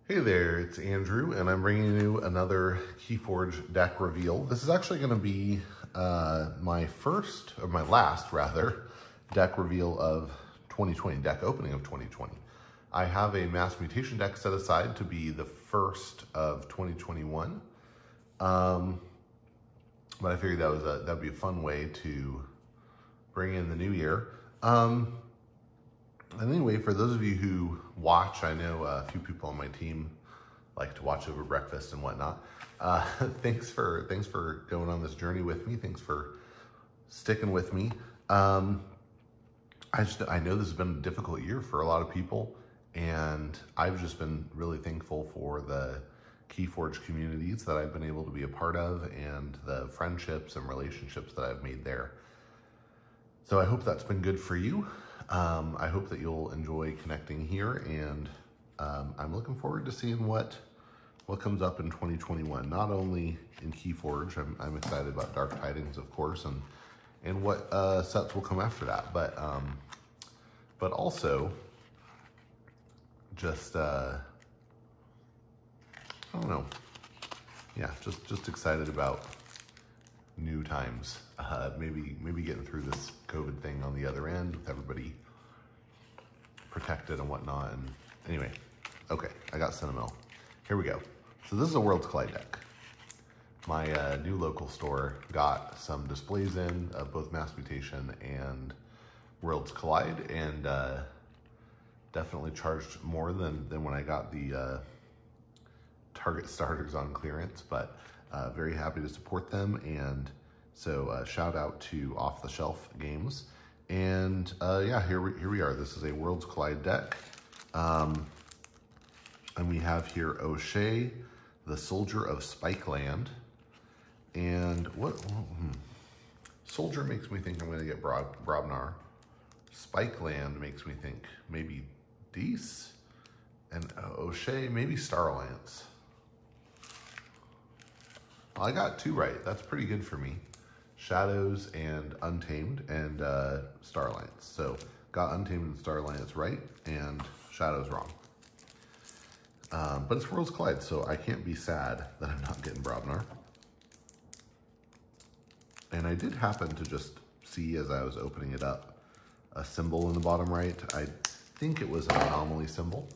Hey there, it's Andrew, and I'm bringing you another Keyforge deck reveal. This is actually going to be my last deck reveal of 2020, deck opening of 2020. I have a Mass Mutation deck set aside to be the first of 2021, but I figured that'd be a fun way to bring in the new year. And anyway, for those of you who watch, I know a few people on my team like to watch over breakfast and whatnot. Thanks for going on this journey with me. Thanks for sticking with me. I know this has been a difficult year for a lot of people, and I've just been really thankful for the Keyforge communities that I've been able to be a part of and the friendships and relationships that I've made there. So I hope that's been good for you. I hope that you'll enjoy connecting here, and I'm looking forward to seeing what comes up in 2021. Not only in Keyforge, I'm excited about Dark Tidings, of course, and what sets will come after that. But also just I don't know. Yeah, just excited about new times. Maybe getting through this COVID thing on the other end with everybody protected and whatnot. And anyway, okay, I got sentimental. Here we go. So this is a Worlds Collide deck. My new local store got some displays in of both Mass Mutation and Worlds Collide, and definitely charged more than when I got the Target starters on clearance, but very happy to support them. And so shout out to Off the Shelf Games. And yeah, here we are. This is a Worlds Collide deck. And we have here O'Shea, the Soldier of Spikeland. And Soldier makes me think I'm going to get Brobnar. Spikeland makes me think maybe Dees. And O'Shea, maybe Star Alliance. Well, I got two right. That's pretty good for me. Shadows and Untamed and Star Alliance. So got Untamed and Star Alliance right, and Shadows wrong. But it's Worlds Collide, so I can't be sad that I'm not getting Brobnar. And I did happen to just see, as I was opening it up, a symbol in the bottom right. I think it was an anomaly symbol,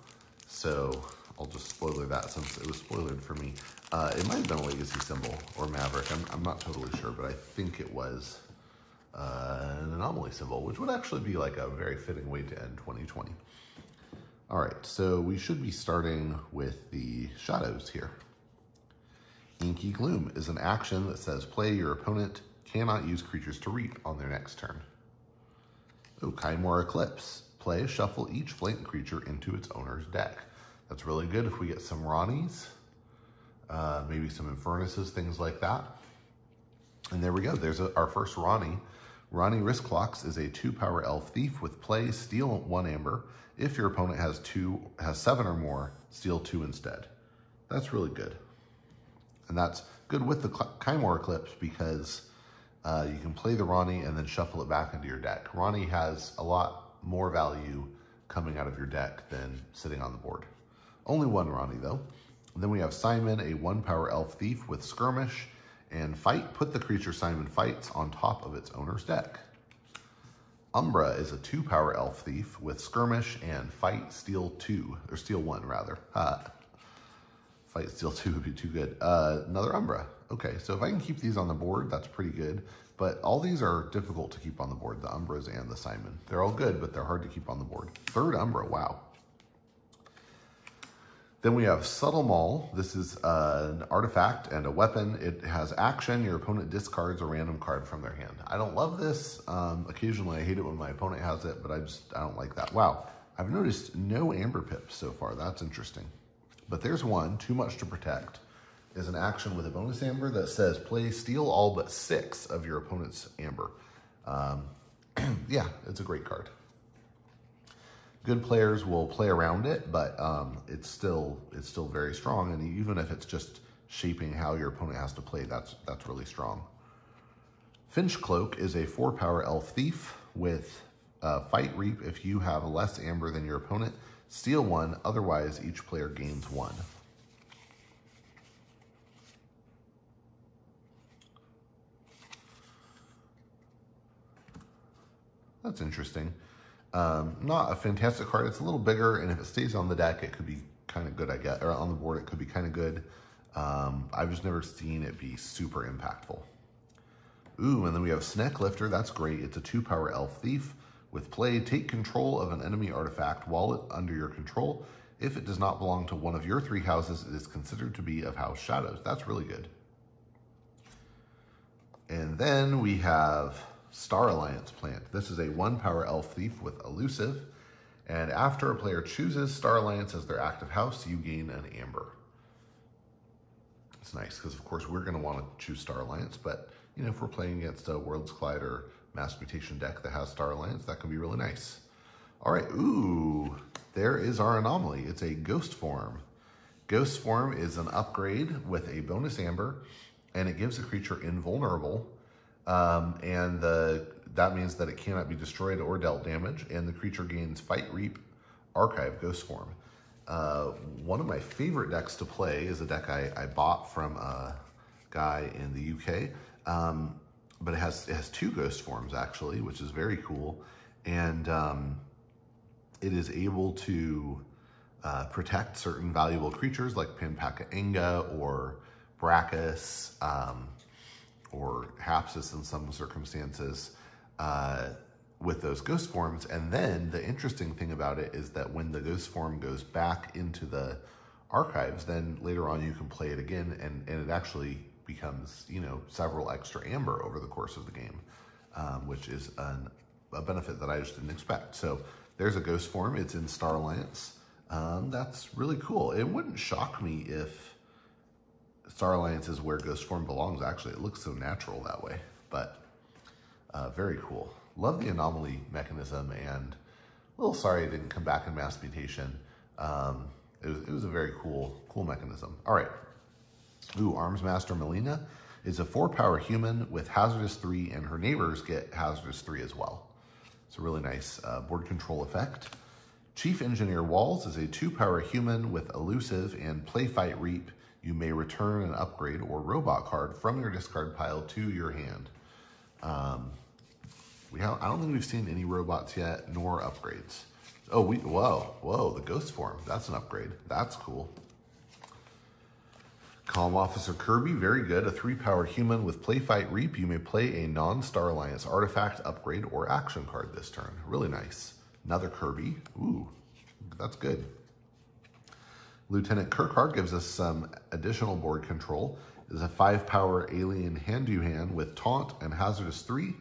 so I'll just spoiler that since it was spoilered for me. It might have been a legacy symbol or Maverick. I'm not totally sure, but I think it was an anomaly symbol, which would actually be like a very fitting way to end 2020. All right, so we should be starting with the Shadows here. Inky Gloom is an action that says play your opponent cannot use creatures to reap on their next turn. Oh, Kaimor Eclipse. Play, shuffle each flank creature into its owner's deck. That's really good if we get some Ronnies, maybe some Infernuses, things like that. And there we go. There's our first Ronnie. Ronnie Risklocks is a 2-power elf thief with play, steal 1 amber. If your opponent has 7 or more, steal 2 instead. That's really good. And that's good with the Kaimor Eclipse because you can play the Ronnie and then shuffle it back into your deck. Ronnie has a lot more value coming out of your deck than sitting on the board. Only 1 Ronnie though. And then we have Simon, a 1-power elf thief with skirmish and fight. Put the creature Simon fights on top of its owner's deck. Umbra is a 2-power elf thief with skirmish and fight, steal 2, or steal 1 rather. Fight, steal 2 would be too good. Another Umbra. Okay, so if I can keep these on the board, that's pretty good. But all these are difficult to keep on the board, the Umbras and the Simon. They're all good, but they're hard to keep on the board. 3rd Umbra, wow. Then we have Subtle Maul. This is an artifact and a weapon. It has action. Your opponent discards a random card from their hand. I don't love this. Occasionally I hate it when my opponent has it, but I don't like that. Wow, I've noticed no Amber Pips so far. That's interesting. But there's one, Too Much to Protect, is an action with a bonus Amber that says play, steal all but 6 of your opponent's Amber. Yeah, it's a great card. Good players will play around it, but it's still very strong. And even if it's just shaping how your opponent has to play, that's really strong. Finch Cloak is a 4-power elf thief with fight reap. If you have less amber than your opponent, steal 1, otherwise each player gains 1. That's interesting. Not a fantastic card. It's a little bigger, and if it stays on the deck, it could be kind of good, I guess. Or on the board, it could be kind of good. I've just never seen it be super impactful. Ooh, and then we have Snack Lifter. That's great. It's a 2-power elf thief. With play, take control of an enemy artifact while it's under your control. If it does not belong to one of your 3 houses, it is considered to be of House Shadows. That's really good. And then we have Star Alliance Plant. This is a 1-power elf thief with elusive. And after a player chooses Star Alliance as their active house, you gain an amber. It's nice because, of course, we're going to want to choose Star Alliance, but you know, if we're playing against a Worlds Collide or Mass Mutation deck that has Star Alliance, that can be really nice. All right, ooh, there is our anomaly. It's a Ghost Form. Ghost Form is an upgrade with a bonus amber, and it gives a creature invulnerable, and that means that it cannot be destroyed or dealt damage, and the creature gains Fight, Reap, Archive, Ghost Form. One of my favorite decks to play is a deck I bought from a guy in the UK, but it has 2 Ghost Forms actually, which is very cool, and it is able to protect certain valuable creatures like Panpaka Enga or Brachus, or Hapsis in some circumstances, with those Ghost Forms. And then the interesting thing about it is that when the Ghost Form goes back into the archives, then later on you can play it again, and it actually becomes, you know, several extra amber over the course of the game, which is a benefit that I just didn't expect. So there's a Ghost Form. It's in Star Alliance. That's really cool. It wouldn't shock me if Star Alliance is where Ghost Form belongs, actually. It looks so natural that way, but very cool. Love the anomaly mechanism, and a little sorry it didn't come back in Mass Mutation. It was a very cool mechanism. All right. Ooh, Arms Master Melina is a 4-power human with Hazardous 3, and her neighbors get Hazardous 3 as well. It's a really nice board control effect. Chief Engineer Walls is a 2-power human with elusive and Play, Fight, Reap. You may return an upgrade or robot card from your discard pile to your hand. I don't think we've seen any robots yet, nor upgrades. Oh, whoa, the Ghost Form. That's an upgrade. That's cool. Calm Officer Kirby, very good. A 3-power human with Play, Fight, Reap. You may play a non-Star Alliance artifact, upgrade, or action card this turn. Really nice. Another Kirby. Ooh, that's good. Lieutenant Kirkhart gives us some additional board control. It is a 5-power alien hand-to-hand with Taunt and Hazardous 3.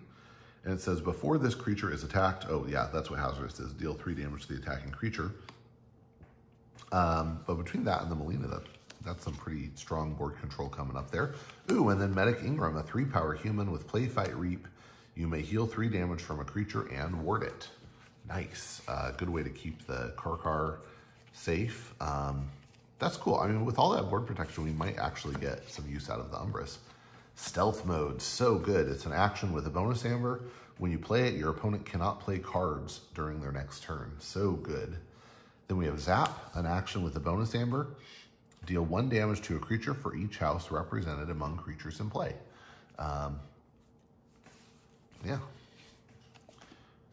And it says, before this creature is attacked, oh yeah, that's what Hazardous is, deal 3 damage to the attacking creature. But between that and the Melina, that's some pretty strong board control coming up there. Ooh, and then Medic Ingram, a 3-power human with Play, Fight, Reap. You may heal 3 damage from a creature and ward it. Nice. Good way to keep the Karkar safe. That's cool. I mean, with all that board protection, we might actually get some use out of the Umbris. Stealth Mode, so good. It's an action with a bonus amber. When you play it, your opponent cannot play cards during their next turn. So good. Then we have Zap, an action with a bonus amber. Deal 1 damage to a creature for each house represented among creatures in play. Yeah.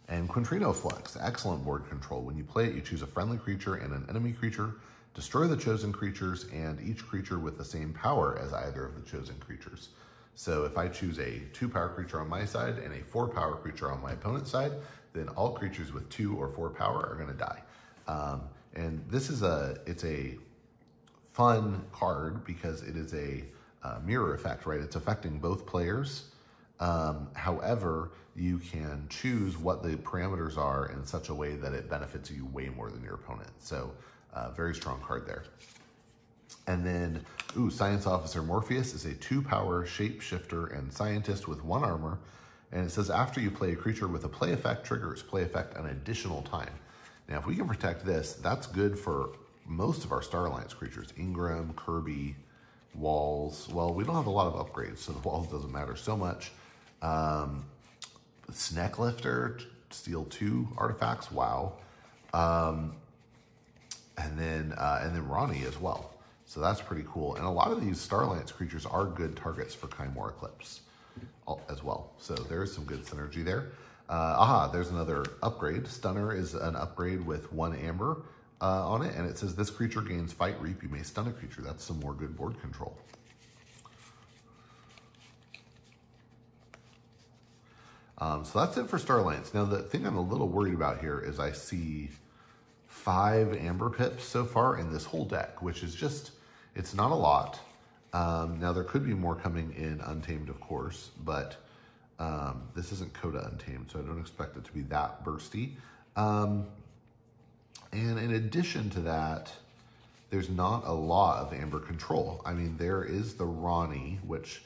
And Quintrino Flux, excellent board control. When you play it, you choose a friendly creature and an enemy creature, destroy the chosen creatures, and each creature with the same power as either of the chosen creatures. So if I choose a 2-power creature on my side and a 4-power creature on my opponent's side, then all creatures with 2 or 4 power are going to die. And this is it's a fun card because it is a mirror effect, right? It's affecting both players. However, you can choose what the parameters are in such a way that it benefits you way more than your opponent. So very strong card there. And then, ooh, Science Officer Morpheus is a 2-power shapeshifter and scientist with 1 armor. And it says after you play a creature with a play effect, triggers play effect an additional time. Now, if we can protect this, that's good for most of our Star Alliance creatures. Ingram, Kirby, Walls. Well, we don't have a lot of upgrades, so the Walls doesn't matter so much. Snack Lifter, steal 2 artifacts. Wow. and then Ronnie as well. So that's pretty cool. And a lot of these Starlance creatures are good targets for Chimera Eclipse as well. So there is some good synergy there. There's another upgrade. Stunner is an upgrade with 1 amber on it, and it says this creature gains Fight Reap. You may stun a creature. That's some more good board control. So that's it for Starlance. Now the thing I'm a little worried about here is I see 5 amber pips so far in this whole deck, which is just, it's not a lot. Now there could be more coming in Untamed, of course, but this isn't Coda Untamed, so I don't expect it to be that bursty. And in addition to that, there's not a lot of amber control. I mean, there is the Ronnie, which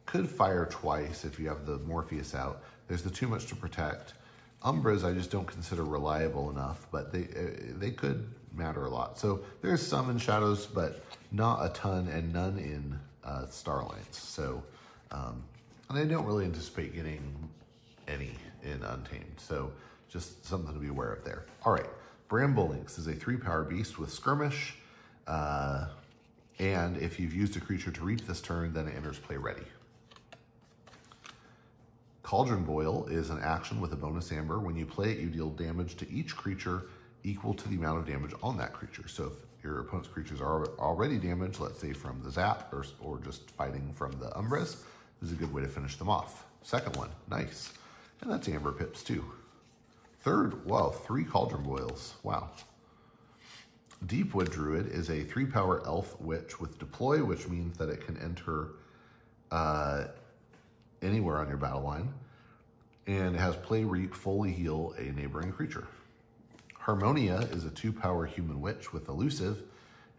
could fire twice if you have the Morpheus out. There's the Too Much to Protect. Umbras I just don't consider reliable enough, but they could matter a lot. So there's some in Shadows, but not a ton, and none in Starlance. So, and I don't really anticipate getting any in Untamed. So just something to be aware of there. All right, Brambolinx is a 3-power beast with Skirmish. And if you've used a creature to reap this turn, then it enters play ready. Cauldron Boil is an action with a bonus amber. When you play it, you deal damage to each creature equal to the amount of damage on that creature. So if your opponent's creatures are already damaged, let's say from the zap or just fighting from the Umbras, this is a good way to finish them off. Second one, nice. And that's amber pips too. Third, wow, 3 Cauldron Boils, wow. Deepwood Druid is a 3-power elf witch with deploy, which means that it can enter anywhere on your battle line, and it has play, reap, fully heal a neighboring creature. Harmonia is a 2-power human witch with elusive,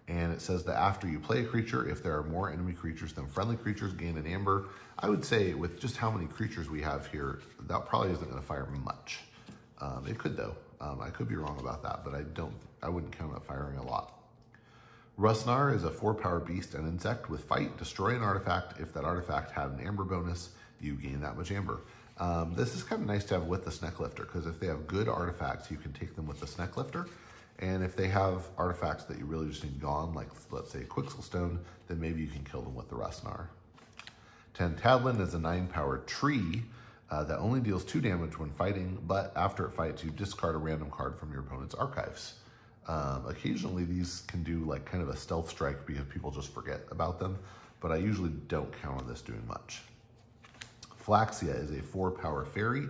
and it says that after you play a creature, if there are more enemy creatures than friendly creatures, gain an amber. I would say with just how many creatures we have here, that probably isn't going to fire much. It could though. I could be wrong about that, but I wouldn't count on firing a lot. Rusnar is a 4-power beast and insect with fight. Destroy an artifact. If that artifact had an amber bonus, you gain that much amber. This is kind of nice to have with the Sneck Lifter, because if they have good artifacts, you can take them with the Sneck Lifter. And if they have artifacts that you really just need gone, like let's say Quixelstone, then maybe you can kill them with the Rusnar. Tantadlin is a 9-power tree that only deals 2 damage when fighting, but after it fights, you discard a random card from your opponent's archives. Occasionally these can do like kind of a stealth strike because people just forget about them, but I usually don't count on this doing much. Flaxia is a 4-power fairy.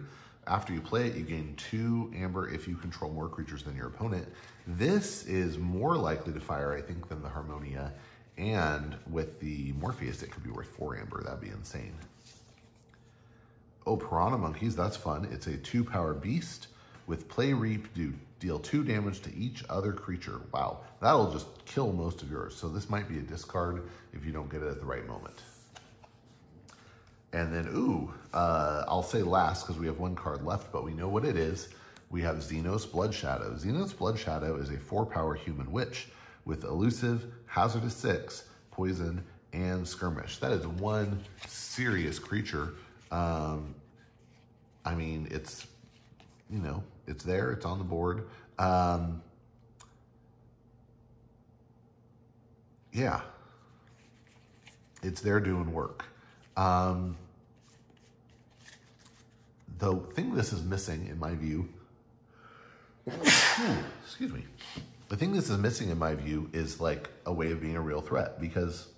After you play it, you gain 2 amber if you control more creatures than your opponent. This is more likely to fire, I think, than the Harmonia, and with the Morpheus, it could be worth 4 amber. That'd be insane. Oh, Piranha Monkeys, that's fun. It's a 2-power beast with play, reap, deal 2 damage to each other creature. Wow, that'll just kill most of yours. So this might be a discard if you don't get it at the right moment. And then, I'll say last because we have 1 card left, but we know what it is. We have Xenos Blood Shadow. Xenos Blood Shadow is a 4-power human witch with elusive, hazardous 6, poison, and skirmish. That is 1 serious creature. I mean, it's, it's there, it's on the board. Yeah, it's there doing work. The thing this is missing, in my view, excuse me. The thing this is missing, in my view, is like a way of being a real threat, because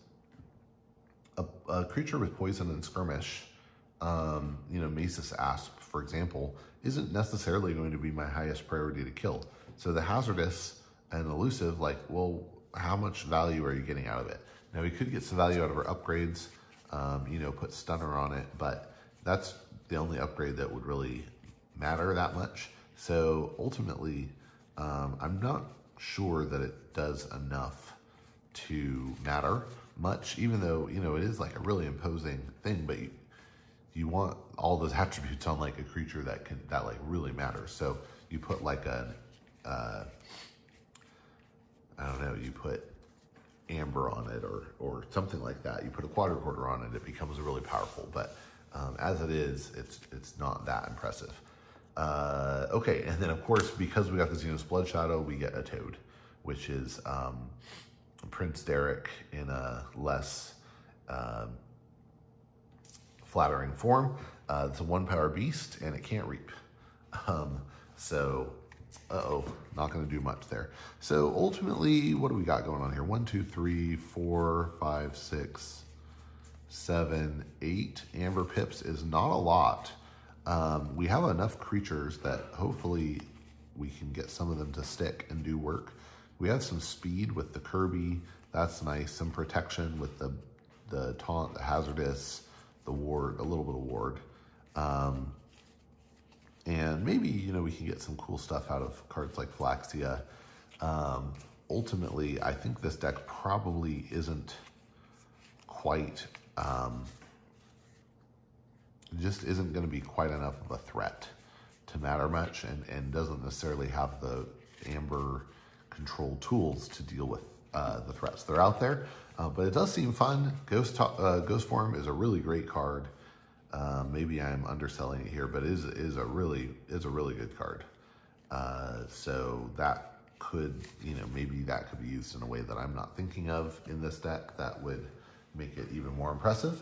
a creature with poison and skirmish, Masis Asp, for example, isn't necessarily going to be my highest priority to kill. So the hazardous and elusive, like, well, how much value are you getting out of it? Now, we could get some value out of our upgrades, put stunner on it, but that's the only upgrade that would really matter that much. So ultimately, I'm not sure that it does enough to matter much, even though, it is like a really imposing thing, but you want all those attributes on like a creature that like really matters. So you put like I don't know, you put amber on it or something like that. You put a quadricorder on it, it becomes really powerful. But as it is, it's not that impressive. Okay, and then of course, because we got the Xenos Blood Shadow, we get a Toad, which is Prince Derek in a less flattering form. It's a 1-power beast, and it can't reap. Not going to do much there. So ultimately, what do we got going on here? 1, 2, 3, 4, 5, 6, 7, 8 Amber Pips is not a lot. We have enough creatures that hopefully we can get some of them to stick and do work. We have some speed with the Kirby. That's nice. Some protection with the taunt, the hazardous, the ward, a little bit of ward. And maybe, you know, we can get some cool stuff out of cards like Flaxia. Ultimately, I think this deck probably isn't quite, just isn't going to be quite enough of a threat to matter much, and doesn't necessarily have the Amber control tools to deal with the threats that are out there. But it does seem fun. Ghost Form is a really great card. Maybe I'm underselling it here, but it is a really good card. So that could, you know, maybe that could be used in a way that I'm not thinking of in this deck that would make it even more impressive.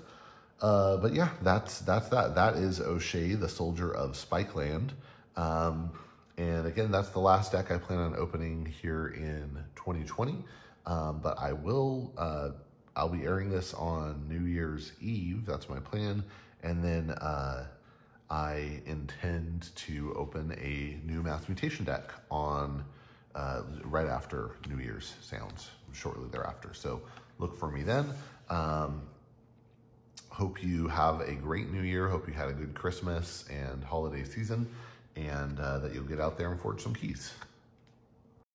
But yeah, that's that. That is O'Shea, the Soldier of Spikeland. And again, that's the last deck I plan on opening here in 2020. But I will, I'll be airing this on New Year's Eve. That's my plan. And then I intend to open a new Mass Mutation deck on right after New Year's sounds, shortly thereafter. So look for me then. Hope you have a great New Year. Hope you had a good Christmas and holiday season, and that you'll get out there and forge some keys.